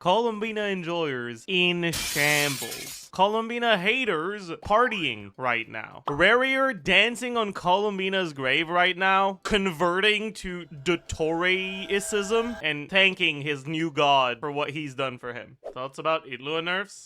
Columbina enjoyers in shambles. Columbina haters partying right now. Rarier dancing on Columbina's grave right now, converting to Dotoreism and thanking his new god for what he's done for him. Thoughts about Illuga nerfs?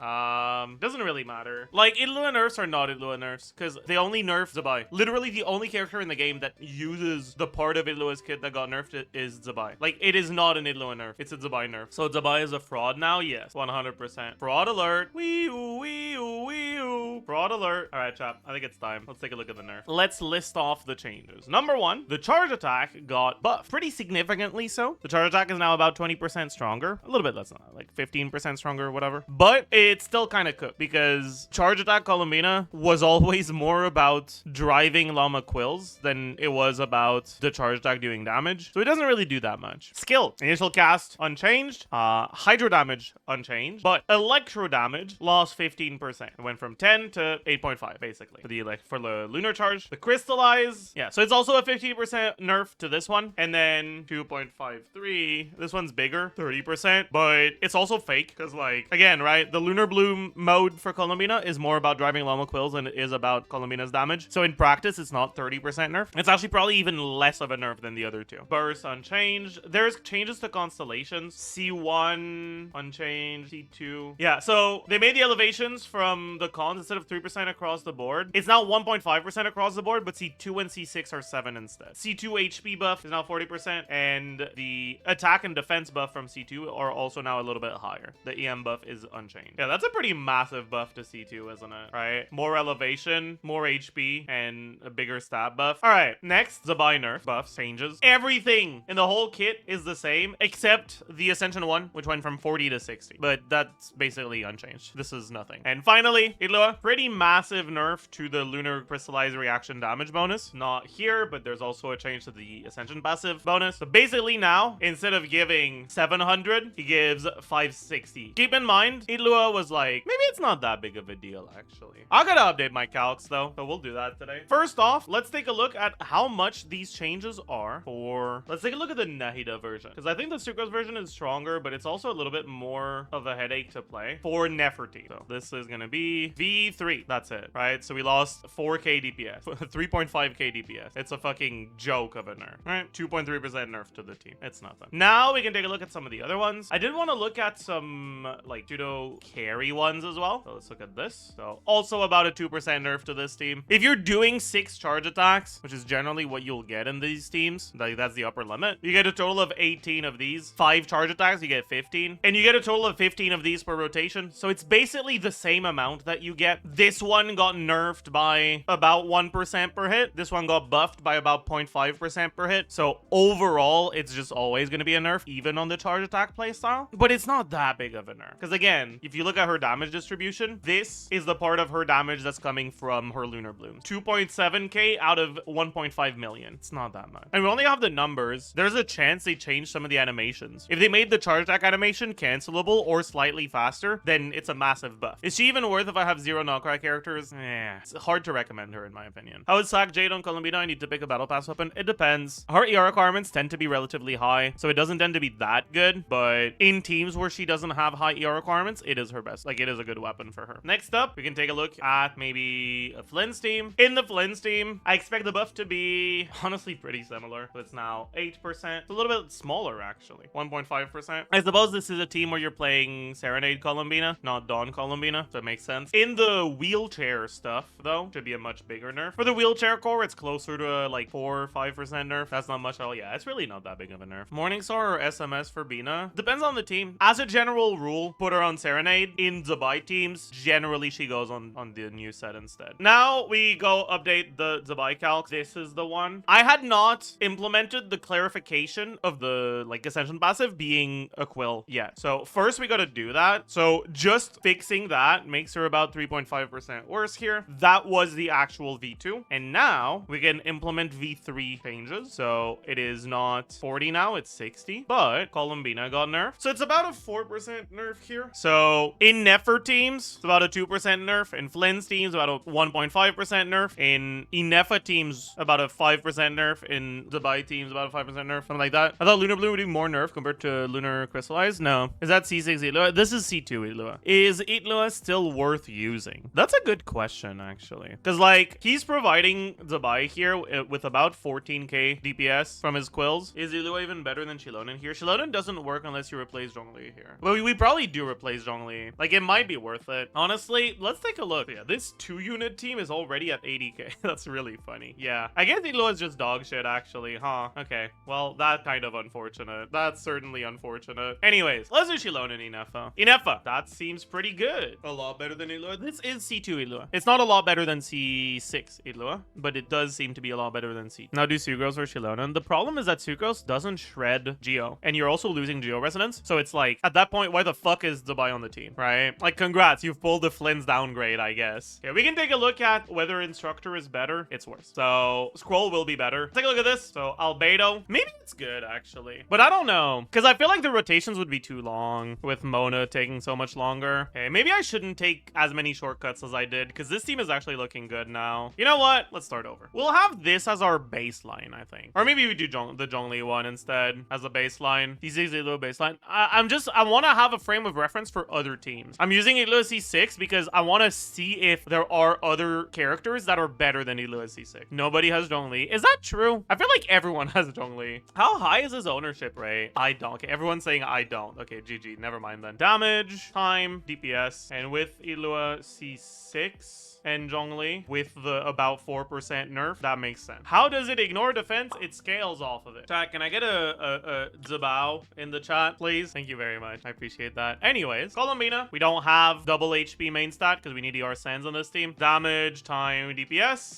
Doesn't really matter. Like, Illuga nerfs are not Illuga nerfs, because they only nerf Zibai. Literally, the only character in the game that uses the part of Illuga's kit that got nerfed is Zibai. Like, it is not an Illuga nerf. It's a Zibai nerf. So Zibai is a fraud now? Yes, 100%. Fraud alert. Wee-oo, wee-oo, wee-oo. Fraud alert. All right, chat. I think it's time. Let's take a look at the nerf. Let's list off the changes. Number one, the charge attack got buffed. Pretty significantly so. The charge attack is now about 20% stronger. A little bit less than that, like 15% stronger or whatever. But it's still kind of cooked because charge attack Columbina was always more about driving llama quills than it was about the charge attack doing damage. So it doesn't really do that much. Skill, initial cast unchanged, hydro damage unchanged, but electro damage lost 15%. It went from 10 to 8.5 basically for the lunar charge. The crystallize, yeah, so it's also a 15% nerf to this one, and then 2.53. This one's bigger, 30%, but it's also fake because, like, again, right, the lunar bloom mode for Columbina is more about driving llama quills than it is about Columbina's damage. So in practice, it's not 30% nerf. It's actually probably even less of a nerf than the other two. Burst unchanged. There's changes to constellations. C1 unchanged. C2. Yeah, so they made the elevations from the cons instead of 3% across the board. It's now 1.5% across the board, but C2 and C6 are 7 instead. C2 HP buff is now 40%, and the attack and defense buff from C2 are also now a little bit higher. The EM buff is unchanged. Yeah, that's a pretty massive buff to C2, isn't it? Right? More elevation, more HP, and a bigger stab buff. All right, next, Zibai nerf buffs changes. Everything in the whole kit is the same, except the Ascension one, which went from 40 to 60. But that's basically unchanged. This is nothing. And finally, Illuga, pretty massive nerf to the lunar crystallize reaction damage bonus. Not here, but there's also a change to the Ascension passive bonus. So basically now, instead of giving 700, he gives 560. Keep in mind, Illuga was like, maybe it's not that big of a deal, actually. I gotta update my calcs, though, so we'll do that today. First off, let's take a look at how much these changes are for... Let's take a look at the Nahida version, because I think the Sucrose version is stronger, but it's also a little bit more of a headache to play for Nefertiti. So this is gonna be V3. That's it, right? So we lost 4k DPS, 3.5k DPS. It's a fucking joke of a nerf, right? 2.3% nerf to the team. It's nothing. Now we can take a look at some of the other ones. I did want to look at some like pseudo carry ones as well. So let's look at this. So also about a 2% nerf to this team. If you're doing 6 charge attacks, which is generally what you'll get in these teams, like that's the upper limit, you get a total of 18 of these. 5 charge attacks, you get 15. And you get a total of 15 of these per rotation. So it's basically the same amount that you get. This one got nerfed by about 1% per hit. This one got buffed by about 0.5% per hit. So overall, it's just always going to be a nerf, even on the charge attack playstyle. But it's not that big of a nerf. Because again, if you look at her damage distribution, this is the part of her damage that's coming from her lunar blooms. 2.7k out of 1.5 million. It's not that much. And we only have the numbers. There's a chance they change some of the animations. If they made the charge attack animation cancelable or slightly faster, then it's a massive buff. Is she even worth if I have 0 Nod Krai characters? It's hard to recommend her in my opinion. How is Sac Jade on Columbina? I need to pick a battle pass weapon. It depends. Her ER requirements tend to be relatively high, so it doesn't tend to be that good, but in teams where she doesn't have high ER requirements, it is her best. Like, it is a good weapon for her. Next up, we can take a look at maybe a Flins team. In the Flins team, I expect the buff to be honestly pretty similar. So it's now 8%. It's a little bit smaller, actually. 1.5%. I suppose this is a team where you're playing Serenade Columbina, not Dawn Columbina, so it makes sense. In the wheelchair stuff, though, should be a much bigger nerf. For the wheelchair core, it's closer to like 4 or 5% nerf. That's not much at all. Yeah, it's really not that big of a nerf. Morningstar or SMS for Bina? Depends on the team. As a general rule, put her on Serenade. In Zibai teams, generally she goes on the new set instead. Now we go update the Zibai Calcs. This is the one. I had not implemented the clarification of the Ascension passive being a quill yet. So first we got to do that. So just fixing that that makes her about 3.5% worse here. That was the actual V2. And now we can implement V3 changes. So it is not 40 now, it's 60. But Columbina got nerfed. So it's about a 4% nerf here. So in Nefer teams, it's about a 2% nerf. In Flins teams, about a 1.5% nerf. In Ineffa teams, about a 5% nerf. In Zibai teams, about a 5% nerf. Something like that. I thought Lunar Blue would do more nerf compared to Lunar Crystallized. No. Is that C6 Illuga? This is C2 Illuga. Is Illuga still worth using? That's a good question, actually. Because, like, he's providing Zibai here with about 14k DPS from his quills. Is Illuga even better than Xilonen here? Xilonen doesn't work unless you replace Zhongli here. Well, we probably do replace Zhongli. Like, it might be worth it. Honestly, let's take a look. Yeah, this 2-unit team is already at 80k. That's really funny. Yeah. I guess Illuga is just dog shit, actually, huh? Okay. Well, that's kind of unfortunate. That's certainly unfortunate. Anyways, let's do Xilonen Ineffa. Ineffa. That seems pretty good. A lot better than Illuga. This is C2 Illuga. It's not a lot better than C6 Illuga, but it does seem to be a lot better than C2. Now do Sucrose for Xilonen. The problem is that Sucrose doesn't shred Geo, and you're also losing Geo resonance. So it's like, at that point, why the fuck is Zibai on the team, right? Like, congrats, you've pulled the Flins downgrade, I guess. Okay, we can take a look at whether Instructor is better. It's worse. So Scroll will be better. Take a look at this. So Albedo, maybe it's good actually, but I don't know, because I feel like the rotations would be too long with Mona taking so much longer. Okay, maybe I shouldn't take as many shortcuts as I did, because this team is actually looking good now. You know what? Let's start over. We'll have this as our baseline, I think. Or maybe we do the Zhongli one instead as a baseline. This is a little baseline. I want to have a frame of reference for other teams. I'm using Illuga C6 because I want to see if there are other characters that are better than Illuga C6. Nobody has Zhongli. Is that true? I feel like everyone has Zhongli. How high is his ownership rate? I don't. Okay, everyone's saying I don't. Okay, GG. Never mind then. Damage, time, DPS, and with Illuga C6 and Zhongli with the about 4% nerf, that makes sense. How does it ignore defense? It scales off of it. Chat, can I get a Zibai in the chat, please? Thank you very much. I appreciate that. Anyways, Columbina, we don't have double HP main stat because we need the Arsens on this team. Damage, time, DPS.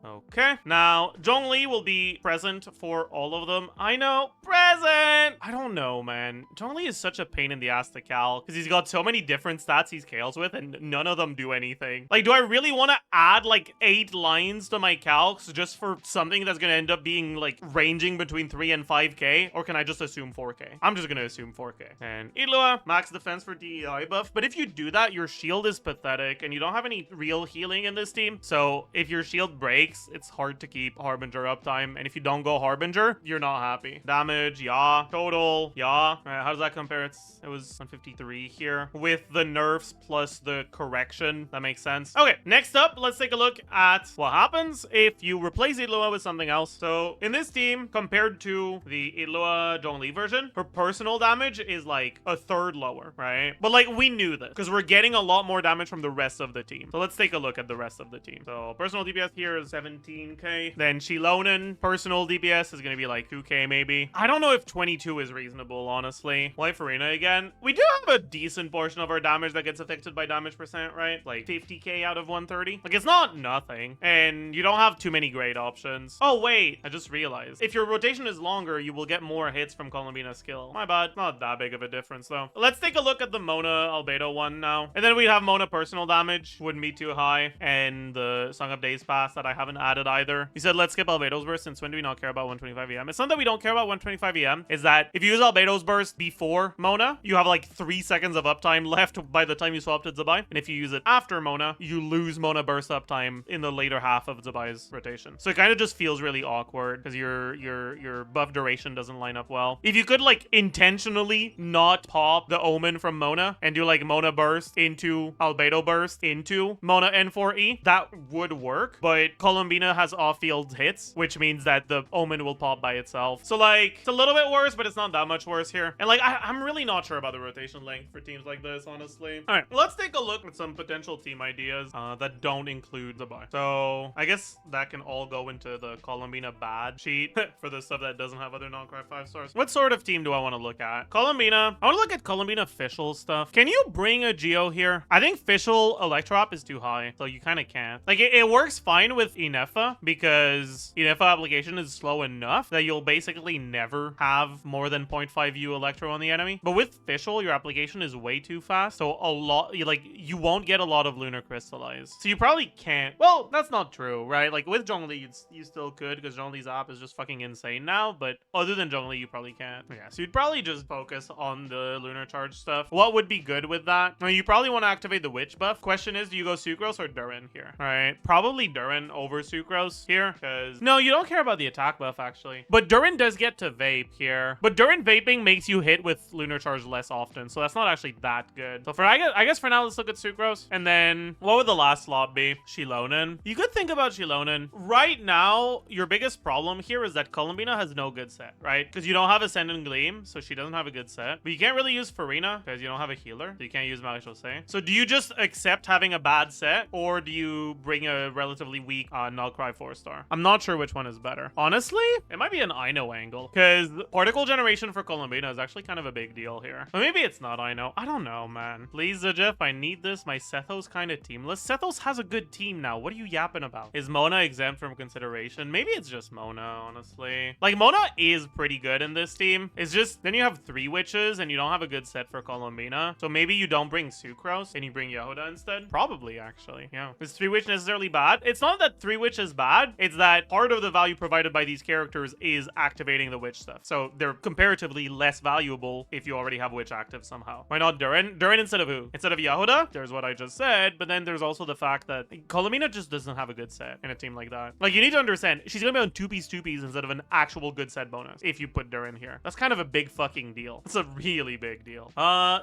Okay. Now, Zhongli will be present for all of them. I know. Present! I don't know, man. Zhongli is such a pain in the ass to cal because he's got so many different stats he scales with and none of them do anything. Like, do I really want to add like 8 lines to my calcs just for something that's going to end up being like ranging between 3 and 5k? Or can I just assume 4k? I'm just going to assume 4k. And Illuga, max defense for DEI buff. But if you do that, your shield is pathetic and you don't have any real healing in this team. So if your shield breaks, it's hard to keep Harbinger uptime, and if you don't go Harbinger, you're not happy. Damage, yeah. Total, yeah. All right, how does that compare? It was 153 here with the nerfs plus the correction. That makes sense. Okay, next up, let's take a look at what happens if you replace Illuga with something else. So in this team, compared to the Illuga Zhongli version, her personal damage is like a third lower, right? But like, we knew this because we're getting a lot more damage from the rest of the team. So let's take a look at the rest of the team. So personal DPS here is 17k. Then Xilonen, personal DPS is going to be like 2k maybe. I don't know if 22 is reasonable, honestly. Zibai Furina again. We do have a decent portion of our damage that gets affected by damage percent, right? Like 50k out of 130. Like, it's not nothing. And you don't have too many great options. Oh, wait. I just realized. If your rotation is longer, you will get more hits from Columbina's skill. My bad. Not that big of a difference, though. Let's take a look at the Mona Albedo one now. And then we have Mona personal damage. Wouldn't be too high. And the Song of Days pass that I haven't added either. He said, let's skip Albedo's burst since when do we not care about 125 EM? It's not that we don't care about 125 EM. Is that if you use Albedo's burst before Mona, you have like 3 seconds of uptime left by the time you swap to Zibai. And if you use it after Mona, you lose Mona burst uptime in the later half of Zibai's rotation. So it kind of just feels really awkward because your buff duration doesn't line up well. If you could like intentionally not pop the Omen from Mona and do like Mona burst into Albedo burst into Mona N4E, that would work. But Columbina has off-field hits, which means that the Omen will pop by itself. So like, it's a little bit worse, but it's not that much worse here. And like, I'm really not sure about the rotation length for teams like this, honestly. All right, let's take a look at some potential team ideas that don't include Zibai. So I guess that can all go into the Columbina bad sheet for the stuff that doesn't have other Nod Krai 5 stars. What sort of team do I want to look at? Columbina. I want to look at Columbina official stuff. Can you bring a Geo here? I think official Electrop is too high, so you kind of can't. Like, it works fine with Ineffa, because Ineffa application is slow enough that you'll basically never have more than 0.5 U electro on the enemy. But with Fischl, your application is way too fast, so you won't get a lot of lunar crystallize. So you probably can't. Well, that's not true, right? Like with Zhongli, you still could, because Zhongli's app is just fucking insane now. But other than Zhongli, you probably can't. Yeah, so you'd probably just focus on the lunar charge stuff. What would be good with that? Well, you probably want to activate the witch buff. Question is, do you go Sucrose or Durin here? All right, probably Durin over Sucrose here, because no, you don't care about the attack buff actually. But Durin does get to vape here. But Durin vaping makes you hit with lunar charge less often, so that's not actually that good. So for I guess for now, let's look at Sucrose. And then what would the last slot be? Xilonen. You could think about Xilonen. Right now, your biggest problem here is that Columbina has no good set, right? Because you don't have Ascendant Gleam, so she doesn't have a good set. But you can't really use Furina because you don't have a healer. So you can't use Maréchal Say. So do you just accept having a bad set, or do you bring a relatively weak Nod Krai 4-star? I'm not sure which one is better. Honestly, it might be an Ino angle, because particle generation for Columbina is actually kind of a big deal here. But maybe it's not Ino. I don't know, man. Please, Zajef, I need this. My Sethos kind of teamless. Sethos has a good team now. What are you yapping about? Is Mona exempt from consideration? Maybe it's just Mona, honestly. Like, Mona is pretty good in this team. It's just, then you have 3 witches, and you don't have a good set for Columbina. So maybe you don't bring Sucrose, and you bring Yehuda instead? Probably, actually. Yeah. Is 3 witch necessarily bad? It's not that 3 witch is bad. It's that part of the value provided by these characters is activating the witch stuff. So they're comparatively less valuable if you already have witch active somehow. Why not Durin? Durin instead of who? Instead of Yehuda? There's what I just said, but then there's also the fact that Columbina just doesn't have a good set in a team like that. Like, you need to understand, she's gonna be on 2Ps instead of an actual good set bonus if you put Durin here. That's kind of a big fucking deal. It's a really big deal.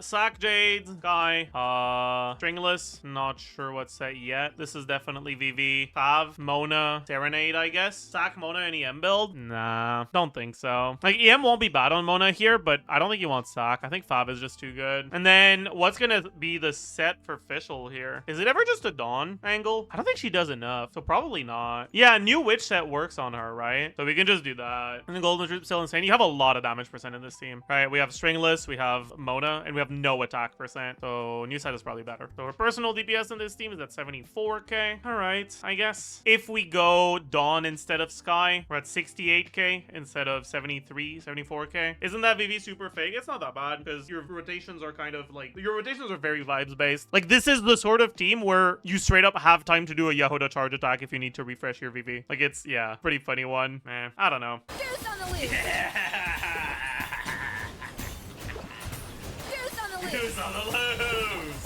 Sac Jade, Sky, Stringless, not sure what set yet. This is definitely VV. Fav, Mona, Serenade, I guess. Sac, Mona, and EM build? Nah, don't think so. Like, EM won't be bad on Mona here, but I don't think you want Sac. I think Fav is just too good. And then, what's gonna be the set for Fischl here? Is it ever just a Dawn angle? I don't think she does enough, so probably not. Yeah, new witch set works on her, right? So we can just do that. And the Golden Troop still insane. You have a lot of damage percent in this team, right? We have Stringless, we have Mona, and we have no attack percent. So new set is probably better. So her personal DPS in this team is at 74k. All right, I guess. If we go Dawn instead of Sky, we're at 68k instead of 73, 74k. Isn't that VV super fake? It's not that bad, because your rotations are kind of like, your rotations are very vibes based. Like, this is the sort of team where you straight up have time to do a Yehuda charge attack if you need to refresh your VV. Like, it's, yeah, pretty funny one. I don't know. Deuce on the loose. Deuce on the loose.